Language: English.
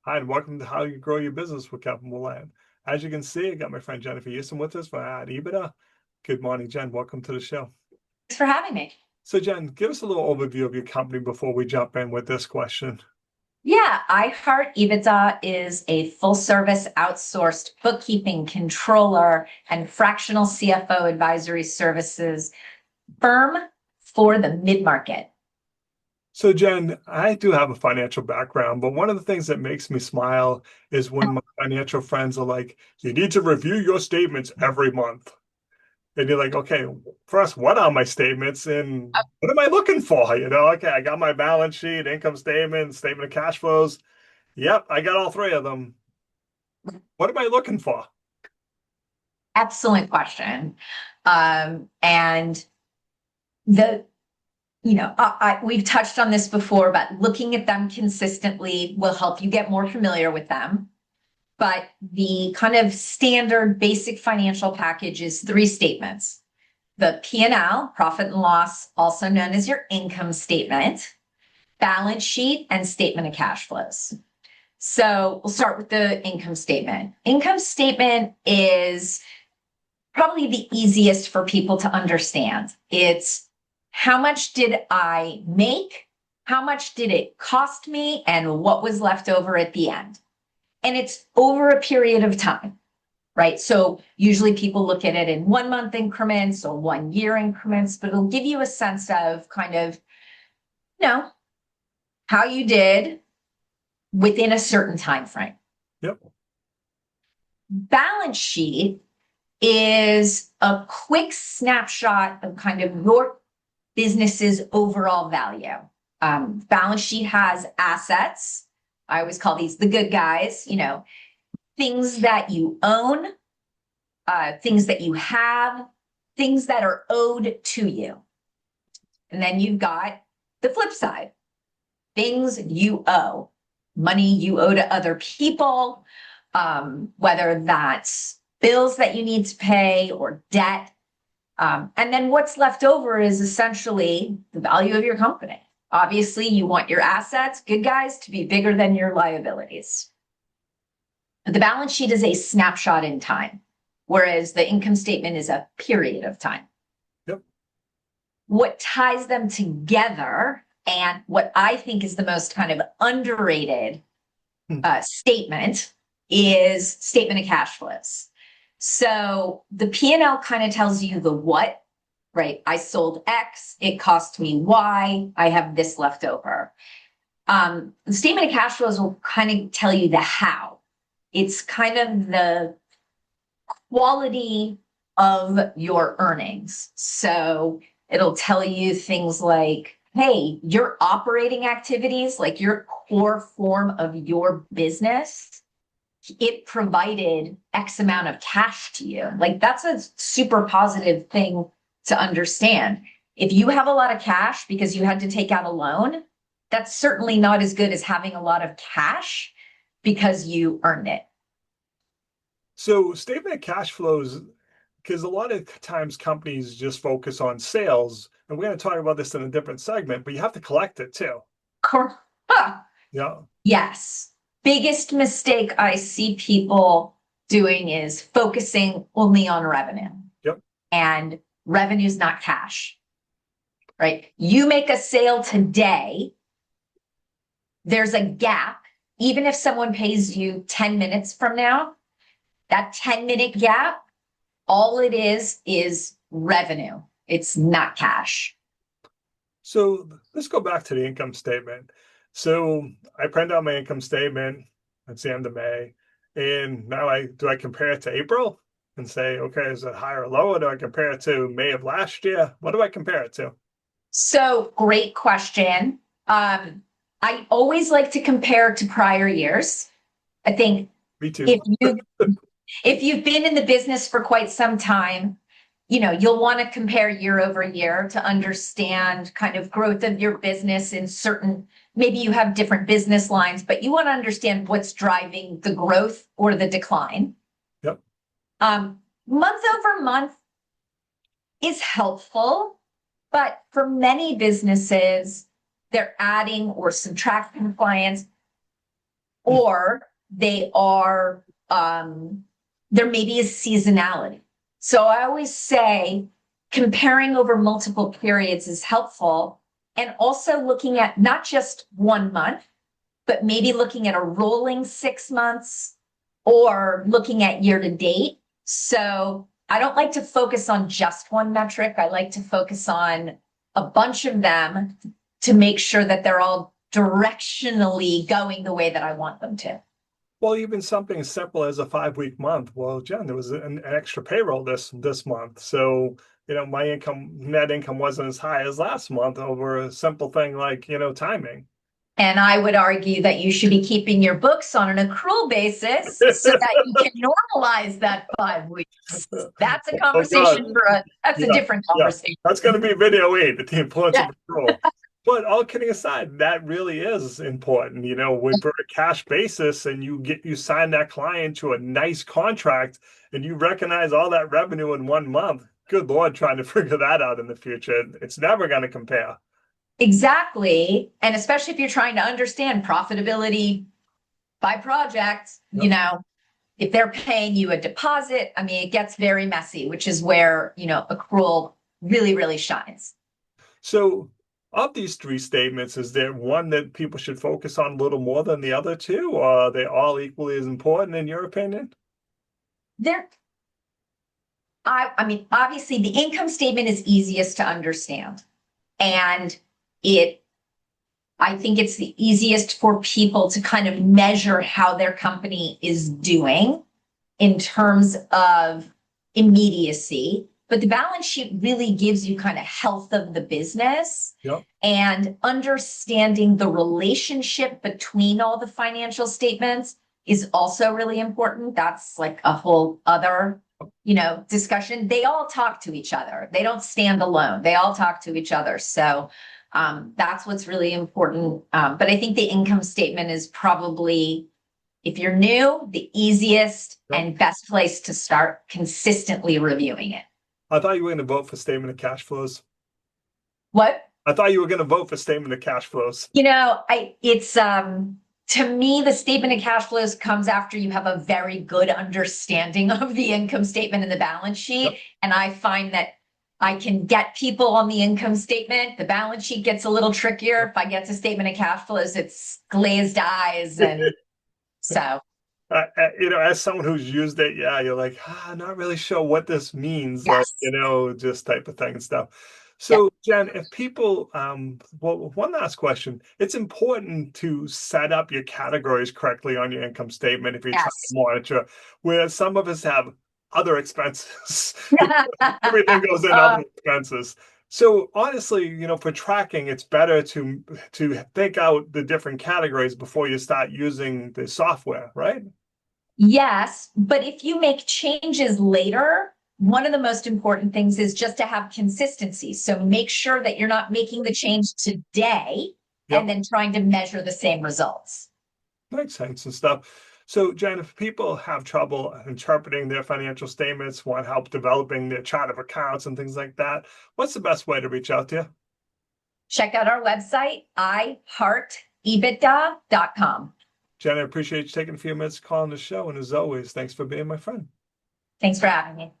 Hi, and welcome to How You Grow Your Business with Kevin Willett. As you can see, I got my friend Jennifer Yousem with us from I Heart EBITDA. Good morning, Jen. Welcome to the show. Thanks for having me. So, Jen, give us a little overview of your company before we jump in with this question. Yeah, I Heart EBITDA is a full service outsourced bookkeeping controller and fractional CFO advisory services firm for the mid market. So, Jen, I do have a financial background, but one of the things that makes me smile is when my financial friends are like, you need to review your statements every month. And you're like, okay, first, what are my statements and what am I looking for? Okay, I got my balance sheet, income statement, statement of cash flows. Yep, I got all three of them. What am I looking for? Excellent question. And the we've touched on this before, but looking at them consistently will help you get more familiar with them. But the kind of standard basic financial package is three statements: the P&L, profit and loss, also known as your income statement, balance sheet, and statement of cash flows. So we'll start with the income statement. Income statement is probably the easiest for people to understand. It's how much did I make? How much did it cost me? And what was left over at the end? And it's over a period of time, right? So usually people look at it in 1 month increments or 1 year increments, but it'll give you a sense of kind of, you know, how you did within a certain time frame. Yep. Balance sheet is a quick snapshot of kind of your business's overall value. Balance sheet has assets. I always call these the good guys, things that you own, things that you have, things that are owed to you. And then you've got the flip side, things you owe, money you owe to other people, whether that's bills that you need to pay or debt. And then what's left over is essentially the value of your company. Obviously, you want your assets, good guys, to be bigger than your liabilities. The balance sheet is a snapshot in time, whereas the income statement is a period of time. Yep. What ties them together, and what I think is the most kind of underrated statement, is statement of cash flows. So the P&L kind of tells you the what, right? I sold X, it cost me Y, I have this left over. The statement of cash flows will kind of tell you the how. It's kind of the quality of your earnings. So it'll tell you things like, hey, your operating activities, like your core form of your business, it provided X amount of cash to you. Like that's a super positive thing to understand. If you have a lot of cash because you had to take out a loan, that's certainly not as good as having a lot of cash because you earned it. So, statement of cash flows, because a lot of times companies just focus on sales, and we're going to talk about this in a different segment, but you have to collect it too. Yeah. Yes. Biggest mistake I see people doing is focusing only on revenue. Yep. And revenue's not cash, right? You make a sale today, there's a gap. Even if someone pays you 10 minutes from now, that 10-minute gap, all it is revenue. It's not cash. So let's go back to the income statement. So I print out my income statement. It's the end of May. And now I compare it to April and say, okay, is it higher or lower? Do I compare it to May of last year? What do I compare it to? So great question. I always like to compare to prior years. I think Me too. if you've been in the business for quite some time, you'll want to compare year over year to understand kind of growth of your business in certain, maybe you have different business lines, but you want to understand what's driving the growth or the decline. Yep. Month over month is helpful, but for many businesses, they're adding or subtracting clients. or they are, there maybe is seasonality. So I always say comparing over multiple periods is helpful, and also looking at not just 1 month, but maybe looking at a rolling 6 months or looking at year to date. So I don't like to focus on just one metric. I like to focus on a bunch of them to make sure that they're all directionally going the way that I want them to. Well, even something as simple as a 5 week month. Well, Jen, there was an extra payroll this month, so my net income wasn't as high as last month over a simple thing like timing. And I would argue that you should be keeping your books on an accrual basis so that you can normalize that 5 weeks. That's a Oh God, conversation that's a yeah, different yeah. conversation. That's going to be video 8, the influence Yeah. of accrual. But all kidding aside, that really is important. With for a cash basis, and you sign that client to a nice contract, and you recognize all that revenue in 1 month. Good Lord, trying to figure that out in the future, it's never going to compare. Exactly. And especially if you're trying to understand profitability by project, Yep. if they're paying you a deposit, I mean, it gets very messy, which is where, accrual really, really shines. So, of these three statements, is there one that people should focus on a little more than the other two, or are they all equally as important in your opinion? There, I mean, obviously the income statement is easiest to understand. And it, I think it's the easiest for people to kind of measure how their company is doing in terms of immediacy. But the balance sheet really gives you kind of health of the business, Yep. and understanding the relationship between all the financial statements is also really important. That's like a whole other, discussion. They all talk to each other. They don't stand alone. They all talk to each other. So that's what's really important. But I think the income statement is probably, if you're new, the easiest Yep. and best place to start consistently reviewing it. I thought you were going to vote for statement of cash flows. What? I thought you were going to vote for statement of cash flows. It's to me, the statement of cash flows comes after you have a very good understanding of the income statement and the balance sheet. Yep. And I find that I can get people on the income statement. The balance sheet gets a little trickier. Yep. If I get to statement of cash flows, it's glazed eyes. And so, As someone who's used it, yeah, you're like, not really sure what this means, like, yes. just type of thing and stuff. Yeah. So, Jen, if people, well, one last question. It's important to set up your categories correctly on your income statement if you're trying to Yes. monitor, where some of us have other expenses. Everything goes in Uh, other expenses. So honestly, for tracking, it's better to think out the different categories before you start using the software, right? Yes, but if you make changes later, one of the most important things is just to have consistency. So make sure that you're not making the change today and Yep, then trying to measure the same results. makes sense and stuff. So, Jen, if people have trouble interpreting their financial statements, want help developing their chart of accounts and things like that, what's the best way to reach out to you? Check out our website, iheartebitda.com. Jen, I appreciate you taking a few minutes calling the show. And as always, thanks for being my friend. Thanks for having me.